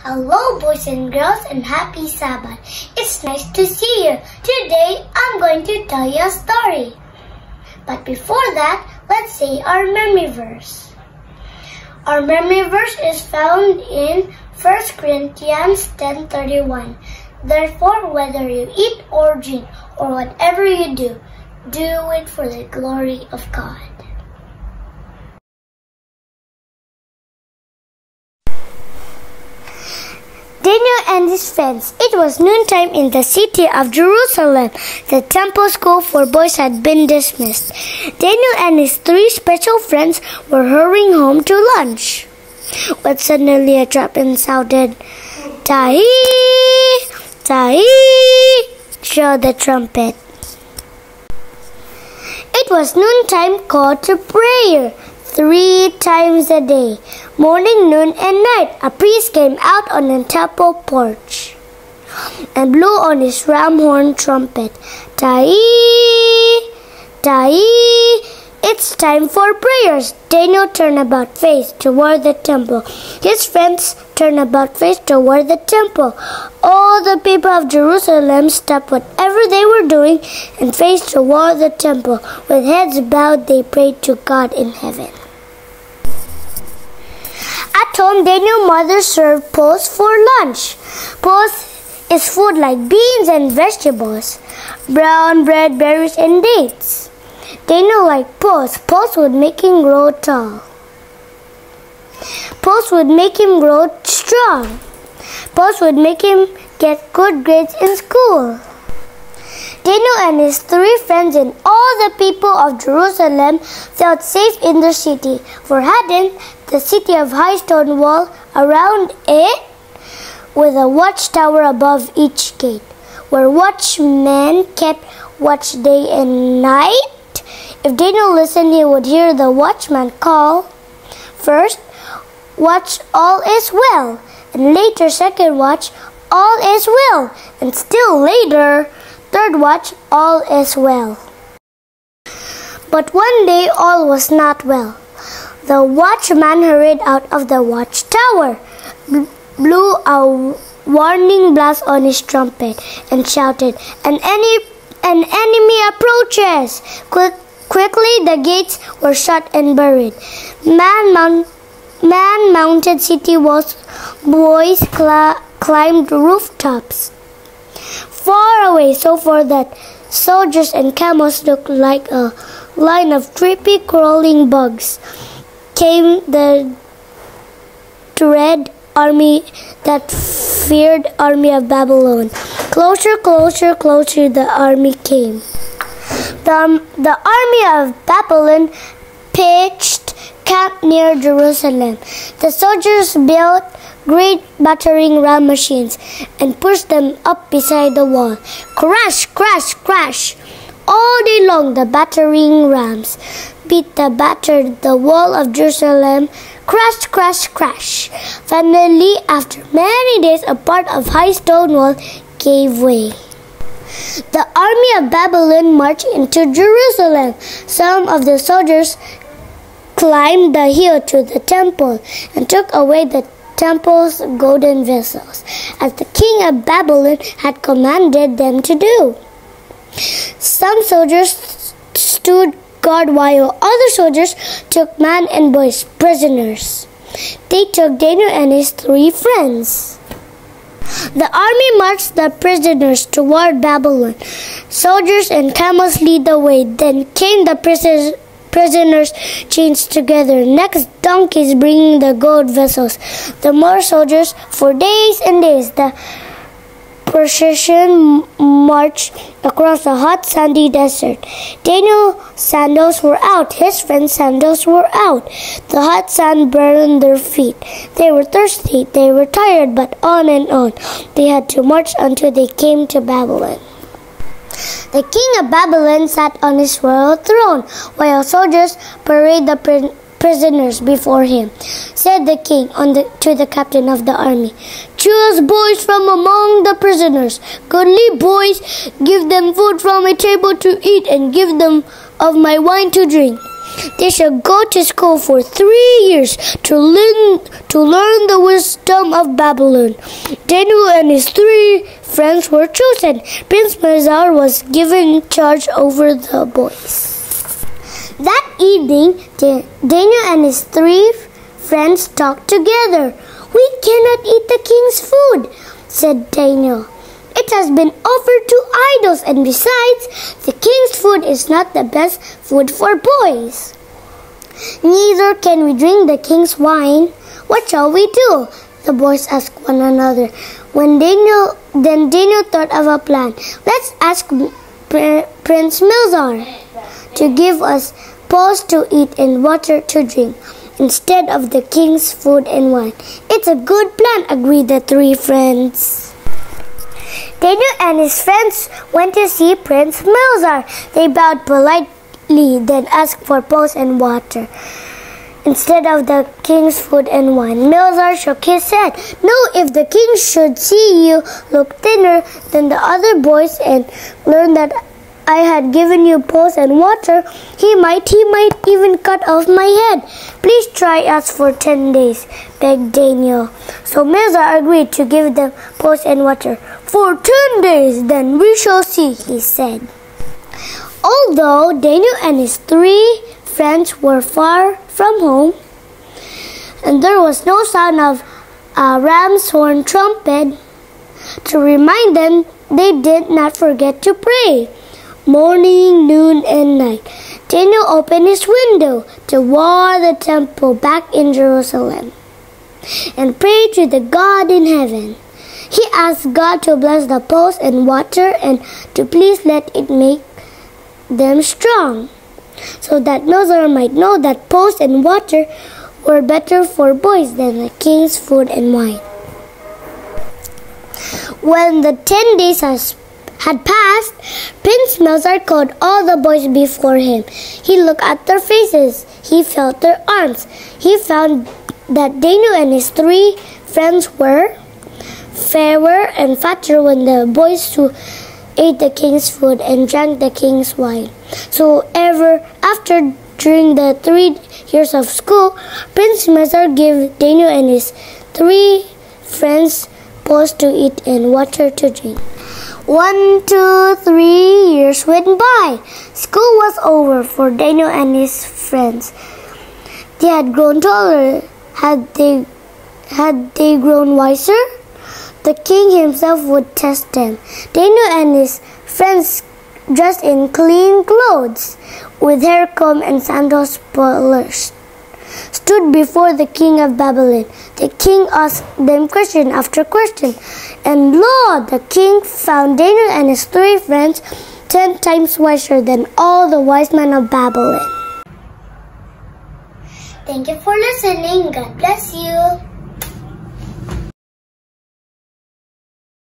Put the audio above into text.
Hello boys and girls and happy Sabbath. It's nice to see you. Today I'm going to tell you a story. But before that, let's say our memory verse. Our memory verse is found in 1 Corinthians 10:31. Therefore, whether you eat or drink or whatever you do it for the glory of God. Daniel and his friends. It was noontime in the city of Jerusalem. The temple school for boys had been dismissed. Daniel and his three special friends were hurrying home to lunch. But suddenly a trumpet sounded. Tahi! Tahi! Showed the trumpet. It was noontime call to prayer. 3 times a day, morning, noon, and night, a priest came out on the temple porch and blew on his ram horn trumpet. Tai! Tai! It's time for prayers. Daniel turned about face toward the temple. His friends turned about face toward the temple. All the people of Jerusalem stopped whatever they were doing and faced toward the temple. With heads bowed, they prayed to God in heaven. At home, Daniel's mother served pos for lunch. Pos is food like beans and vegetables, brown bread, berries, and dates. Daniel liked pos. Pos would make him grow tall. Pos would make him grow strong. Pos would make him get good grades in school. Daniel and his 3 friends and all the people of Jerusalem felt safe in the city, for hadn't the city of high stone wall around it, with a watchtower above each gate, where watchmen kept watch day and night. If Daniel listened, he would hear the watchman call, first watch, all is well, and later second watch, all is well, and still later third watch, all is well. But one day all was not well. The watchman hurried out of the watchtower, blew a warning blast on his trumpet, and shouted, An enemy approaches! Quickly the gates were shut and buried. Man-mounted city walls, boys climbed rooftops. Far away, so far that soldiers and camels looked like a line of creepy crawling bugs, came the dread army, that feared army of Babylon. Closer, closer, closer the army came. The army of Babylon pitched camp near Jerusalem. The soldiers built great battering ram machines and pushed them up beside the wall. Crash, crash, crash! All day long the battering rams battered the wall of Jerusalem. Crash, crash, crash! Finally, after many days, a part of high stone wall gave way. The army of Babylon marched into Jerusalem. Some of the soldiers climbed the hill to the temple and took away the temple's golden vessels, as the king of Babylon had commanded them to do. Some soldiers stood guard while other soldiers took men and boys prisoners. They took Daniel and his 3 friends. The army marched the prisoners toward Babylon. Soldiers and camels lead the way. Then came the prisoners chained together. Next, donkeys bringing the gold vessels. The more soldiers. For days and days, the procession marched across a hot, sandy desert. Daniel's sandals were out. His friends' sandals were out. The hot sand burned their feet. They were thirsty. They were tired, but on and on. They had to march until they came to Babylon. The king of Babylon sat on his royal throne, while soldiers paraded the prisoners before him. Said the king to the captain of the army, Choose boys from among the prisoners, goodly boys, give them food from a table to eat, and give them of my wine to drink. They should go to school for 3 years to learn the wisdom of Babylon. Daniel and his 3 friends were chosen. Prince Mizar was given charge over the boys. That evening, Daniel and his 3 friends talked together. "We cannot eat the king's food," said Daniel. "It has been offered to idols, and besides, the king's food is not the best food for boys. Neither can we drink the king's wine. What shall we do?" the boys asked one another. Then Daniel thought of a plan. "Let's ask Prince Mizar to give us pulse to eat and water to drink instead of the king's food and wine." "It's a good plan," agreed the 3 friends. Daniel and his friends went to see Prince Mizar. They bowed politely, then asked for pulse and water instead of the king's food and wine. Mizar shook his head. "No, if the king should see you look thinner than the other boys and learn that I had given you pulse and water, he might even cut off my head. Please try us for 10 days, begged Daniel. So Mizar agreed to give them pulse and water. "For 10 days, then we shall see," he said. Although Daniel and his 3 friends were far from home, and there was no sound of a ram's horn trumpet to remind them, they did not forget to pray. Morning, noon, and night, Daniel opened his window to wall the temple back in Jerusalem and prayed to the God in heaven. He asked God to bless the pulse and water and to please let it make them strong, so that Mizar might know that pulse and water were better for boys than the king's food and wine. When the 10 days had passed, Prince Mizar called all the boys before him. He looked at their faces. He felt their arms. He found that Daniel and his 3 friends were fairer and fatter than the boys who ate the king's food and drank the king's wine. So during the 3 years of school, Prince Mizar gave Daniel and his 3 friends pulse to eat and water to drink. 1, 2, 3 years went by. School was over for Daniel and his friends. They had grown taller. Had they grown wiser? The king himself would test them. Daniel and his friends, dressed in clean clothes, with hair comb and sandals polished, stood before the king of Babylon. The king asked them question after question, and lo, the king found Daniel and his 3 friends 10 times wiser than all the wise men of Babylon. Thank you for listening. God bless you.